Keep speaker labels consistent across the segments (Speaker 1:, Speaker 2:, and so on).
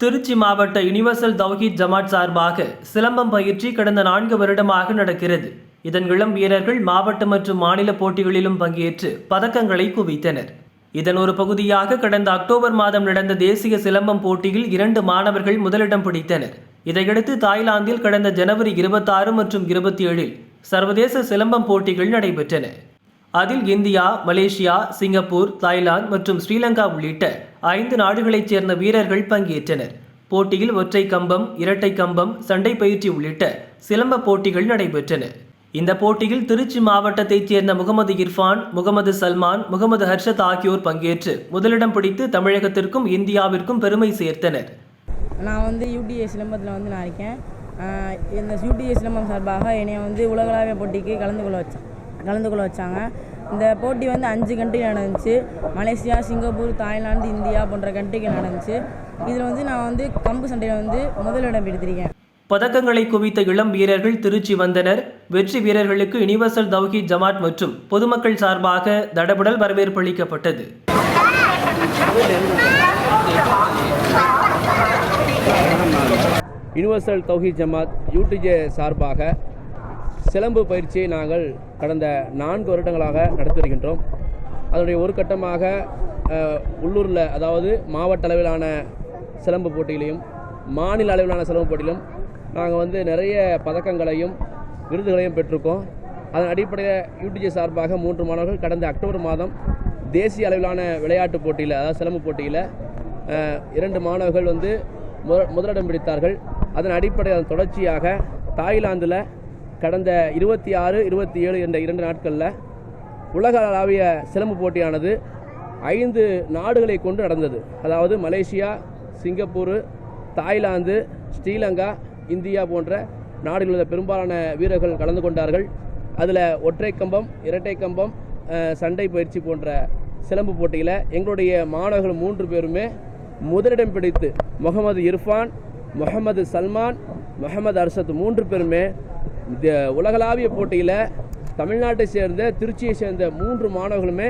Speaker 1: திருச்சி மாவட்ட யுனிவர்சல் தௌஹீத் ஜமாத் சார்பாக சிலம்பம் பயிற்சி கடந்த 4 வருடமாக நடக்கிறது. இதன் இளம் வீரர்கள் மாவட்ட மற்றும் மாநில போட்டிகளிலும் பங்கேற்று பதக்கங்களை குவித்தனர். இதன் ஒரு பகுதியாக கடந்த அக்டோபர் மாதம் நடந்த தேசிய சிலம்பம் போட்டியில் 2 மாணவர்கள் முதலிடம் பிடித்தனர். இதையடுத்து தாய்லாந்தில் கடந்த ஜனவரி 26 மற்றும் 27 சர்வதேச சிலம்பம் போட்டிகள் நடைபெற்றன. அதில் இந்தியா, மலேசியா, சிங்கப்பூர், தாய்லாந்து மற்றும் ஸ்ரீலங்கா உள்ளிட்ட 5 நாடுகளைச் சேர்ந்த வீரர்கள் பங்கேற்றனர். போட்டியில் ஒற்றை கம்பம், இரட்டை கம்பம், சண்டை பயிற்சி உள்ளிட்ட சிலம்ப போட்டிகள் நடைபெற்றன. இந்த போட்டியில் திருச்சி மாவட்டத்தைச் சேர்ந்த முகமது இர்ஃபான், முகமது சல்மான், முகமது ஹர்ஷத் ஆகியோர் பங்கேற்று முதலிடம் பிடித்து தமிழகத்திற்கும் இந்தியாவிற்கும் பெருமை சேர்த்தனர்.
Speaker 2: நான் யூடிஏ சிலம்பத்தில் நான் இருக்கேன். இந்த யூடிஏ சிலம்பம் சார்பாக என்னை உலகளாவிய போட்டிக்கு கலந்து கொள்ள வச்சாங்க. இந்த போட்டி 5 கண்ட்ரி நடந்துச்சு. மலேசியா, சிங்கப்பூர், தாய்லாந்து, இந்தியா போன்ற கண்ட்ரிகள் நடந்துச்சு. இதில் நான் கம்பு சண்டையில் முதலிடம் பிடித்திருக்கேன்.
Speaker 1: பதக்கங்களை குவித்த இளம் வீரர்கள் திருச்சி வந்தனர். வெற்றி வீரர்களுக்கு யுனிவர்சல் தௌஹீத் ஜமாத் மற்றும் பொதுமக்கள் சார்பாக தடபுடல் வரவேற்பு அளிக்கப்பட்டது.
Speaker 3: யுனிவர்சல் தௌஹீத் ஜமாத் யூடிஜே சார்பாக சிலம்பு பயிற்சியை நாங்கள் கடந்த 4 வருடங்களாக நடத்தி வருகின்றோம். அதனுடைய ஒரு கட்டமாக உள்ளூரில், அதாவது மாவட்ட அளவிலான சிலம்பு போட்டியிலையும் மாநில அளவிலான சிலம்பு போட்டியிலும் நாங்கள் நிறைய பதக்கங்களையும் விருதுகளையும் பெற்றிருக்கோம். அதன் அடிப்படையில் யூடிஜே சார்பாக 3 மாணவர்கள் கடந்த அக்டோபர் மாதம் தேசிய அளவிலான விளையாட்டுப் போட்டியில், அதாவது சிலம்பு போட்டியில் 2 மாணவர்கள் முதலிடம் பிடித்தார்கள். அதன் அடிப்படையில் அதன் தொடர்ச்சியாக தாய்லாந்தில் கடந்த 26, 27 என்ற 2 நாட்களில் உலகளாவிய சிலம்பு போட்டியானது 5 நாடுகளை கொண்டு நடந்தது. அதாவது Malaysia, Singapore, Thailand, Sri Lanka, India போன்ற நாடுகளில் பெரும்பாலான வீரர்கள் கலந்து கொண்டார்கள். அதில் ஒற்றை கம்பம், இரட்டை கம்பம், சண்டை பயிற்சி போன்ற சிலம்பு போட்டியில் எங்களுடைய மாணவர்கள் 3 பேருமே முதலிடம் பிடித்து முகமது இர்ஃபான், முகமது சல்மான், முகமது ஹர்ஷத் 3 பேருமே உலகளாவிய போட்டியில் தமிழ்நாட்டை சேர்ந்த, திருச்சியை சேர்ந்த 3 மாணவர்களுமே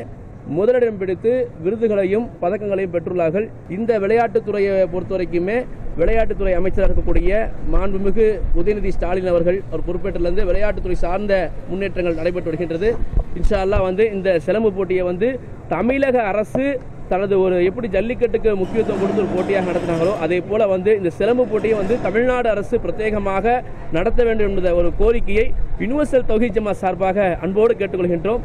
Speaker 3: முதலிடம் பிடித்து விருதுகளையும் பதக்கங்களையும் பெற்றுள்ளார்கள். இந்த விளையாட்டுத்துறையை பொறுத்தவரைக்குமே விளையாட்டுத்துறை அமைச்சராக இருக்கக்கூடிய மாண்புமிகு உதயநிதி ஸ்டாலின் அவர்கள் பொறுப்பேற்றிலிருந்து விளையாட்டுத்துறை சார்ந்த முன்னேற்றங்கள் நடைபெற்று வருகின்றது. இன்ஷா அல்லாஹ் இந்த சிலம்பு போட்டியை தமிழக அரசு தனது எப்படி ஜல்லிக்கட்டுக்கு முக்கியத்துவம் கொடுத்து ஒரு போட்டியாக நடத்தினாங்களோ அதே போல இந்த சிலம்பு போட்டியை தமிழ்நாடு அரசு பிரத்யேகமாக நடத்த வேண்டும் என்ற ஒரு கோரிக்கையை யுனிவர்சல் தௌஹீத் ஜமாத் சார்பாக அன்போடு கேட்டுக்கொள்கின்றோம்.